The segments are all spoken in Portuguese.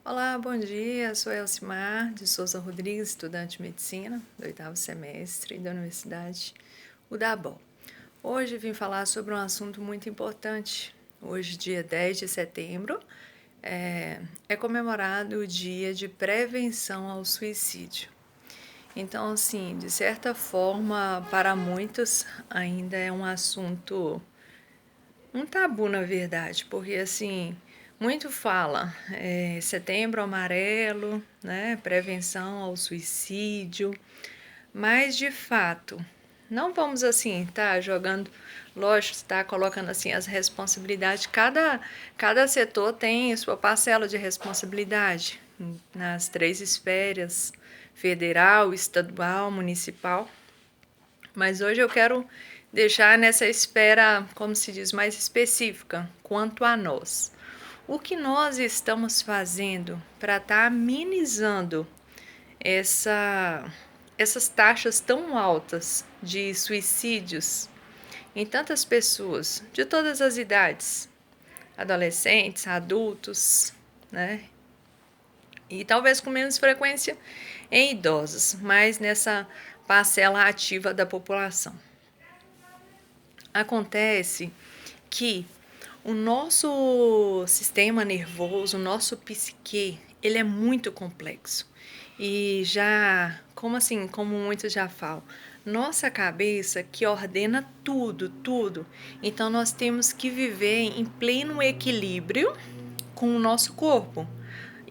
Olá, bom dia. Sou Elcimar de Souza Rodrigues, estudante de medicina do 8º semestre da Universidade Udabol. Hoje vim falar sobre um assunto muito importante. Hoje, dia 10 de setembro, é comemorado o Dia de Prevenção ao Suicídio. Então, assim, de certa forma, para muitos ainda é um assunto, um tabu, na verdade, porque assim, muito fala setembro amarelo, né, prevenção ao suicídio, mas de fato, não vamos assim, tá jogando, lógico, está colocando assim as responsabilidades, cada setor tem sua parcela de responsabilidade nas 3 esferas, federal, estadual, municipal. Mas hoje eu quero deixar nessa esfera, como se diz, mais específica, quanto a nós. O que nós estamos fazendo para estar amenizando essas taxas tão altas de suicídios em tantas pessoas, de todas as idades, adolescentes, adultos, né? E talvez com menos frequência em idosos, mas nessa parcela ativa da população. Acontece que o nosso sistema nervoso, o nosso psique, ele é muito complexo. E já, como assim, como muitos já falam, nossa cabeça que ordena tudo, tudo. Então nós temos que viver em pleno equilíbrio com o nosso corpo.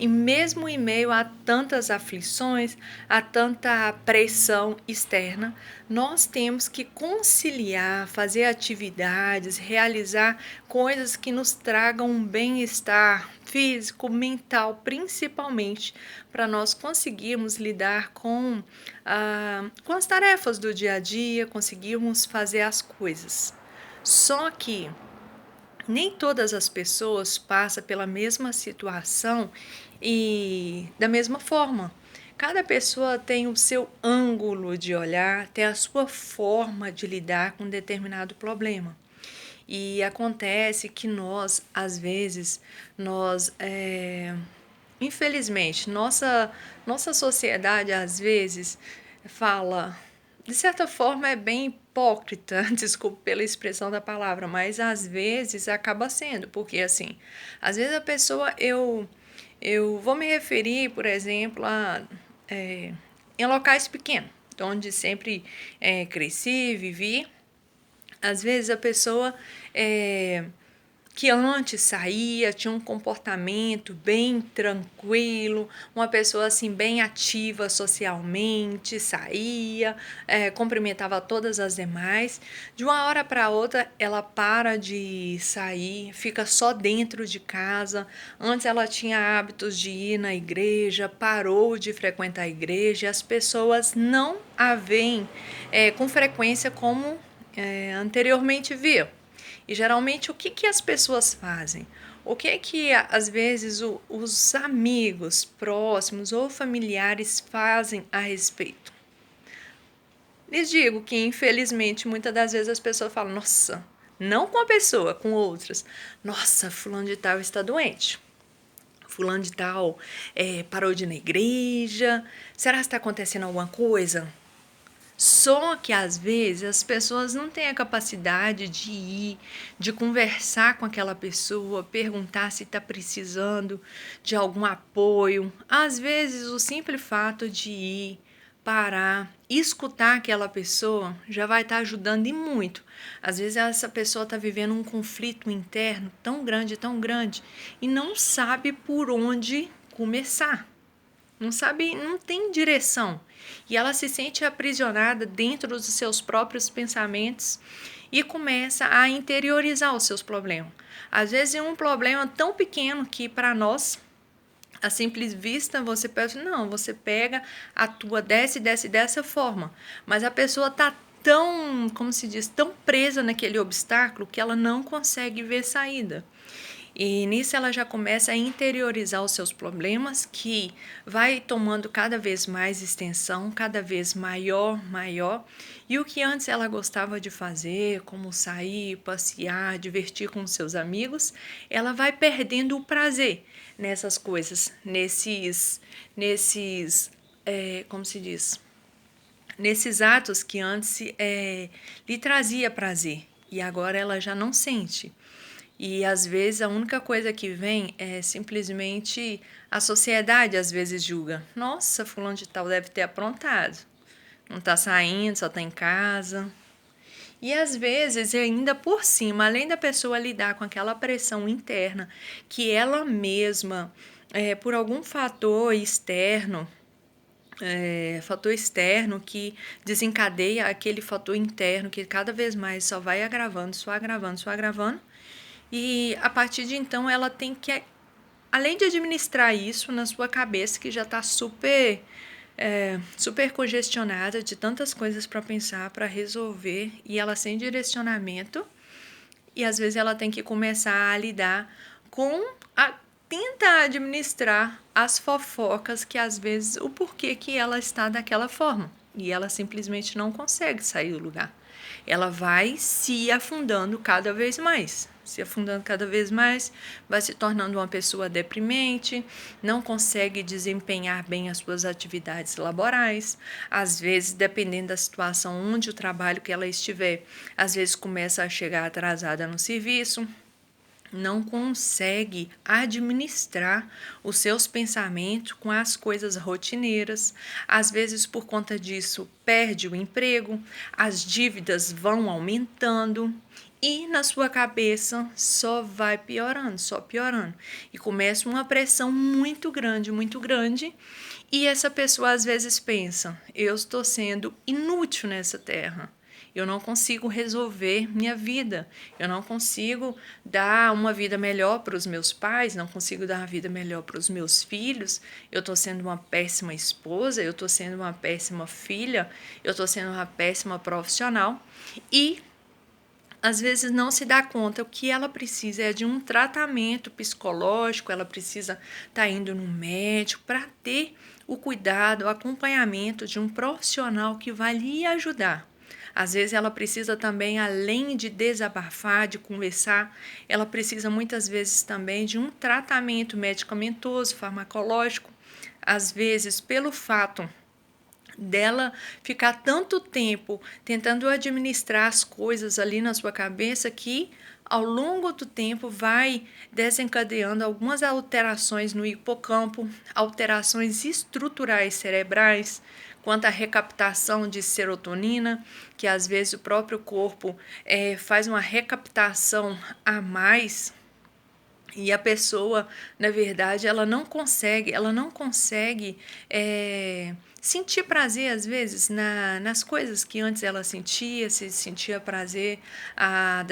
E mesmo em meio a tantas aflições, a tanta pressão externa, nós temos que conciliar, fazer atividades, realizar coisas que nos tragam um bem-estar físico, mental, principalmente, para nós conseguirmos lidar com as tarefas do dia a dia, conseguirmos fazer as coisas. Só que nem todas as pessoas passam pela mesma situação e da mesma forma. Cada pessoa tem o seu ângulo de olhar, tem a sua forma de lidar com determinado problema. E acontece que nós, às vezes, infelizmente, nossa sociedade, às vezes, fala, de certa forma, é bem hipócrita, desculpe pela expressão da palavra, mas às vezes acaba sendo, porque assim, às vezes a pessoa, eu vou me referir, por exemplo, em locais pequenos, onde sempre cresci, vivi. Às vezes a pessoa que antes saía, tinha um comportamento bem tranquilo, uma pessoa assim bem ativa socialmente, saía, cumprimentava todas as demais. De uma hora para outra, ela para de sair, fica só dentro de casa. Antes ela tinha hábitos de ir na igreja, parou de frequentar a igreja, e as pessoas não a veem com frequência como anteriormente viam. E geralmente o que as pessoas fazem? O que às vezes os amigos próximos ou familiares fazem a respeito? Lhes digo que infelizmente muitas das vezes as pessoas falam, nossa, não com a pessoa, com outras, nossa, fulano de tal está doente. Fulano de tal parou de ir na igreja. Será que está acontecendo alguma coisa? Só que às vezes as pessoas não têm a capacidade de ir, de conversar com aquela pessoa, perguntar se está precisando de algum apoio. Às vezes o simples fato de ir, parar, escutar aquela pessoa já vai estar ajudando e muito. Às vezes essa pessoa está vivendo um conflito interno tão grande e não sabe por onde começar. Não sabe, não tem direção. E ela se sente aprisionada dentro dos seus próprios pensamentos e começa a interiorizar os seus problemas. Às vezes é um problema tão pequeno que para nós, a simples vista, você pensa, não, você pega, atua, desce dessa forma. Mas a pessoa está tão, como se diz, tão presa naquele obstáculo que ela não consegue ver saída. E nisso ela já começa a interiorizar os seus problemas, que vai tomando cada vez mais extensão, cada vez maior. E o que antes ela gostava de fazer, como sair, passear, divertir com seus amigos, ela vai perdendo o prazer. nessas coisas, como se diz, nesses atos que antes lhe trazia prazer e agora ela já não sente. E às vezes a única coisa que vem é simplesmente a sociedade às vezes julga. Nossa, fulano de tal deve ter aprontado. Não tá saindo, só tá em casa. E às vezes, ainda por cima, além da pessoa lidar com aquela pressão interna que ela mesma, por algum fator externo que desencadeia aquele fator interno que cada vez mais só vai agravando, só agravando, só agravando. E a partir de então ela tem que, além de administrar isso na sua cabeça, que já está super congestionada de tantas coisas para pensar, para resolver, e ela sem direcionamento, e às vezes ela tem que começar a lidar com tentar administrar as fofocas que às vezes o porquê que ela está daquela forma e ela simplesmente não consegue sair do lugar. Ela vai se afundando cada vez mais, vai se tornando uma pessoa deprimente, não consegue desempenhar bem as suas atividades laborais, às vezes, dependendo da situação onde o trabalho que ela estiver, às vezes começa a chegar atrasada no serviço, não consegue administrar os seus pensamentos com as coisas rotineiras. Às vezes, por conta disso, perde o emprego, as dívidas vão aumentando e na sua cabeça só vai piorando, só piorando. E começa uma pressão muito grande, muito grande. E essa pessoa às vezes pensa: eu estou sendo inútil nessa terra. Eu não consigo resolver minha vida, eu não consigo dar uma vida melhor para os meus pais, não consigo dar uma vida melhor para os meus filhos, eu estou sendo uma péssima esposa, eu estou sendo uma péssima filha, eu estou sendo uma péssima profissional e às vezes não se dá conta. O que ela precisa é de um tratamento psicológico, ela precisa estar indo no médico para ter o cuidado, o acompanhamento de um profissional que vai lhe ajudar. Às vezes ela precisa também, além de desabafar, de conversar, ela precisa muitas vezes também de um tratamento medicamentoso, farmacológico. Às vezes, pelo fato dela ficar tanto tempo tentando administrar as coisas ali na sua cabeça que ao longo do tempo vai desencadeando algumas alterações no hipocampo, alterações estruturais cerebrais, quanto à recaptação de serotonina, que às vezes o próprio corpo faz uma recaptação a mais e a pessoa, na verdade, ela não consegue sentir prazer, às vezes, nas coisas que antes ela se sentia prazer a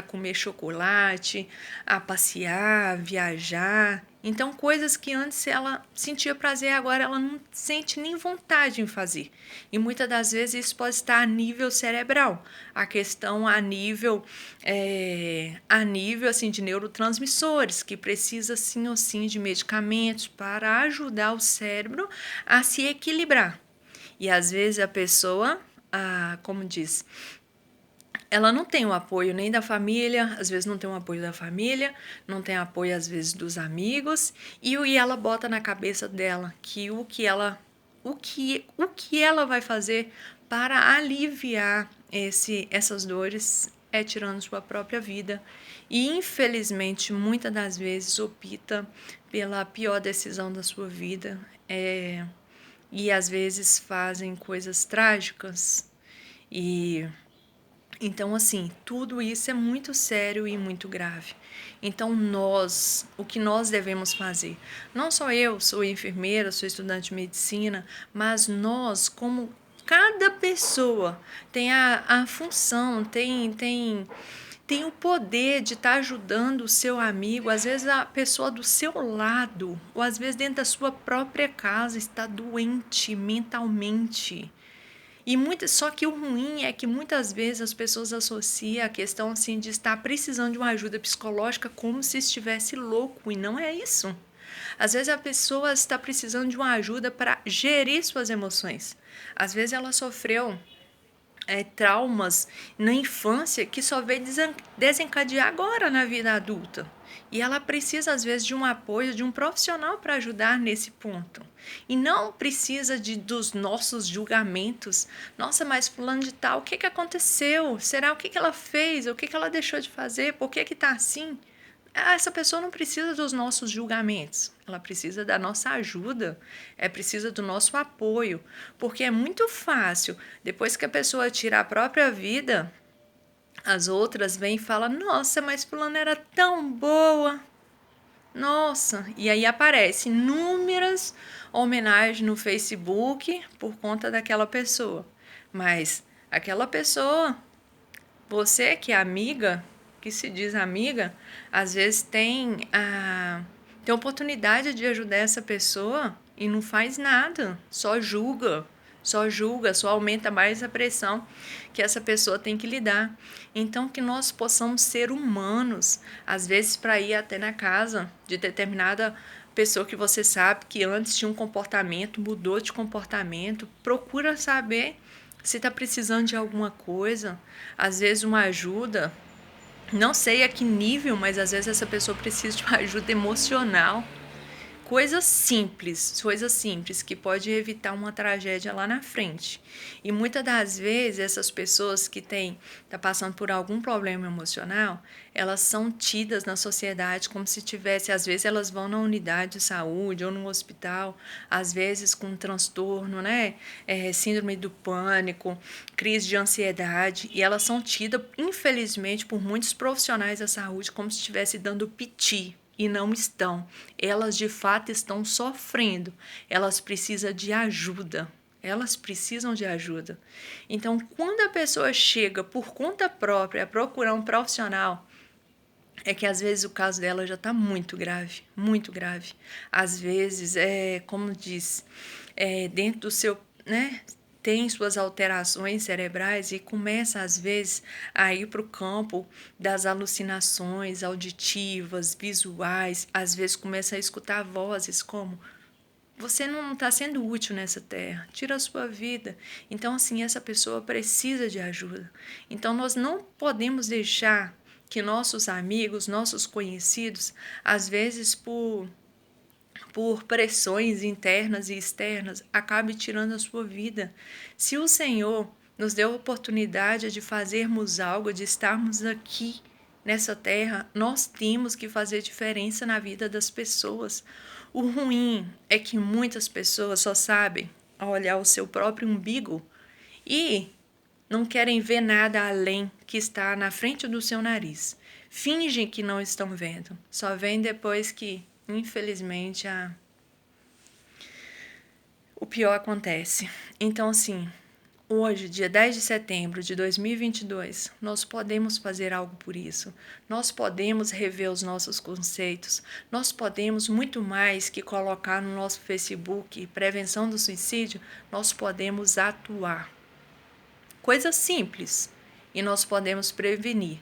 comer chocolate, a passear, a viajar. Então, coisas que antes ela sentia prazer, agora ela não sente nem vontade em fazer. E muitas das vezes isso pode estar a nível cerebral, a questão a nível assim, de neurotransmissores, que precisa sim ou sim de medicamentos para ajudar o cérebro a se equilibrar. E às vezes a pessoa, como diz, ela não tem o apoio nem da família, às vezes não tem o apoio da família, não tem apoio às vezes dos amigos, e ela bota na cabeça dela que o que ela vai fazer para aliviar essas dores é tirando sua própria vida. E infelizmente, muitas das vezes opta pela pior decisão da sua vida, e às vezes fazem coisas trágicas. E então, assim, tudo isso é muito sério e muito grave. Então, o que nós devemos fazer? Não só eu, sou enfermeira, sou estudante de medicina, mas nós, como cada pessoa tem a função, tem o poder de estar ajudando o seu amigo, às vezes a pessoa do seu lado, ou às vezes dentro da sua própria casa, está doente mentalmente. Só que o ruim é que muitas vezes as pessoas associam a questão assim de estar precisando de uma ajuda psicológica como se estivesse louco, e não é isso. Às vezes a pessoa está precisando de uma ajuda para gerir suas emoções. Às vezes ela sofreu traumas na infância que só veio desencadear agora na vida adulta. E ela precisa, às vezes, de um apoio de um profissional para ajudar nesse ponto. E não precisa dos nossos julgamentos. Nossa, mas fulano de tal, o que aconteceu? Será o que ela fez? O que ela deixou de fazer? Por que está assim? Essa pessoa não precisa dos nossos julgamentos, ela precisa da nossa ajuda, precisa do nosso apoio, porque é muito fácil, depois que a pessoa tira a própria vida, as outras vêm e falam, nossa, mas fulana era tão boa, nossa, e aí aparecem inúmeras homenagens no Facebook por conta daquela pessoa, mas aquela pessoa, você que é amiga, que se diz amiga, às vezes tem oportunidade de ajudar essa pessoa e não faz nada, só julga, só aumenta mais a pressão que essa pessoa tem que lidar. Então, que nós possamos ser humanos, às vezes para ir até na casa de determinada pessoa que você sabe que antes tinha um comportamento, mudou de comportamento, procura saber se está precisando de alguma coisa, às vezes uma ajuda, não sei a que nível, mas às vezes essa pessoa precisa de uma ajuda emocional. Coisas simples que pode evitar uma tragédia lá na frente. E muitas das vezes essas pessoas que tá passando por algum problema emocional, elas são tidas na sociedade como se tivesse, às vezes elas vão na unidade de saúde ou no hospital, às vezes com um transtorno, né? Síndrome do pânico, crise de ansiedade, e elas são tidas, infelizmente, por muitos profissionais da saúde como se estivesse dando piti. E não estão. Elas de fato estão sofrendo. Elas precisam de ajuda. Elas precisam de ajuda. Então, quando a pessoa chega por conta própria a procurar um profissional, é que às vezes o caso dela já está muito grave, muito grave. Às vezes, como diz, dentro do seu, né, tem suas alterações cerebrais e começa, às vezes, a ir para o campo das alucinações auditivas, visuais, às vezes começa a escutar vozes como você não está sendo útil nessa terra, tira a sua vida. Então, assim, essa pessoa precisa de ajuda. Então, nós não podemos deixar que nossos amigos, nossos conhecidos, às vezes por pressões internas e externas, acabe tirando a sua vida. Se o Senhor nos deu a oportunidade de fazermos algo, de estarmos aqui nessa terra, nós temos que fazer diferença na vida das pessoas. O ruim é que muitas pessoas só sabem olhar o seu próprio umbigo e não querem ver nada além que está na frente do seu nariz. Fingem que não estão vendo. Só vêm depois que, infelizmente, o pior acontece. Então, assim, hoje, dia 10 de setembro de 2022, nós podemos fazer algo por isso. Nós podemos rever os nossos conceitos. Nós podemos, muito mais que colocar no nosso Facebook prevenção do suicídio, nós podemos atuar. Coisa simples. E nós podemos prevenir.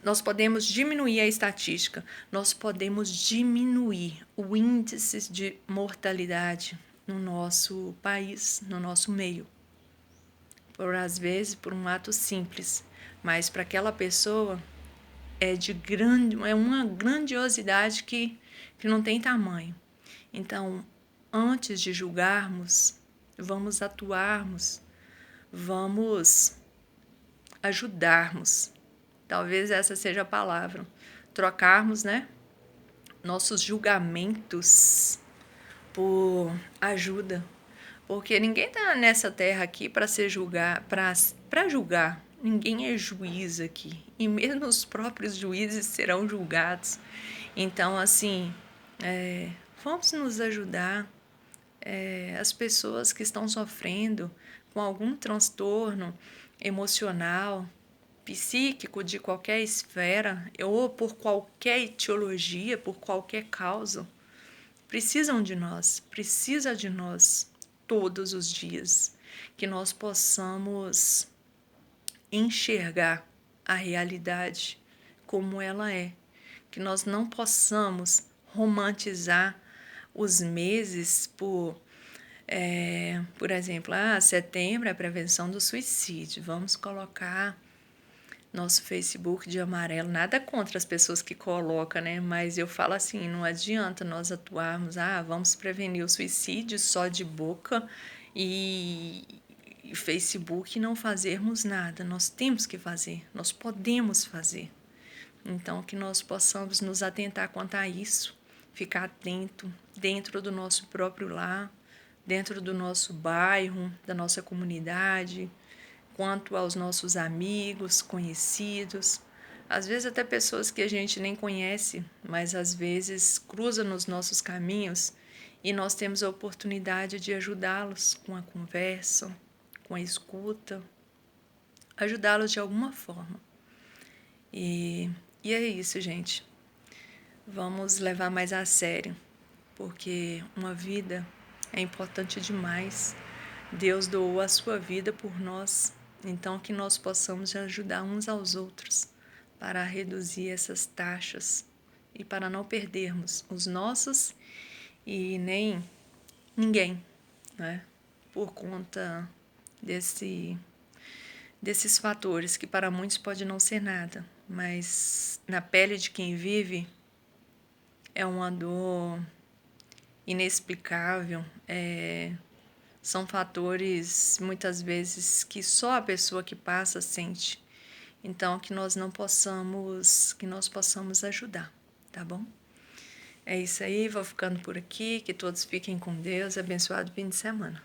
Nós podemos diminuir a estatística, nós podemos diminuir o índice de mortalidade no nosso país, no nosso meio. Às vezes, por um ato simples, mas para aquela pessoa é uma grandiosidade que não tem tamanho. Então, antes de julgarmos, vamos atuarmos, vamos ajudarmos. Talvez essa seja a palavra. Trocarmos, né, nossos julgamentos por ajuda. Porque ninguém está nessa terra aqui para para julgar. Ninguém é juiz aqui. E mesmo os próprios juízes serão julgados. Então, assim, vamos nos ajudar. As pessoas que estão sofrendo com algum transtorno emocional, psíquico de qualquer esfera, ou por qualquer etiologia, por qualquer causa, precisam de nós, precisa de nós todos os dias, que nós possamos enxergar a realidade como ela é, que nós não possamos romantizar os meses por Por exemplo, setembro é a prevenção do suicídio. Vamos colocar nosso Facebook de amarelo. Nada contra as pessoas que colocam, né? Mas eu falo assim, não adianta nós atuarmos, vamos prevenir o suicídio só de boca e Facebook e não fazermos nada. Nós temos que fazer, nós podemos fazer. Então, que nós possamos nos atentar quanto a isso, ficar atento dentro do nosso próprio lar, dentro do nosso bairro, da nossa comunidade, quanto aos nossos amigos, conhecidos, às vezes até pessoas que a gente nem conhece, mas às vezes cruza nos nossos caminhos e nós temos a oportunidade de ajudá-los com a conversa, com a escuta, ajudá-los de alguma forma. E é isso, gente. Vamos levar mais a sério, porque uma vida é importante demais. Deus doou a sua vida por nós, então que nós possamos ajudar uns aos outros para reduzir essas taxas e para não perdermos os nossos e nem ninguém, né? Por conta desses fatores que para muitos pode não ser nada, mas na pele de quem vive é uma dor inexplicável, são fatores muitas vezes que só a pessoa que passa sente. Então que nós possamos ajudar, tá bom? É isso aí, vou ficando por aqui, que todos fiquem com Deus, abençoado fim de semana.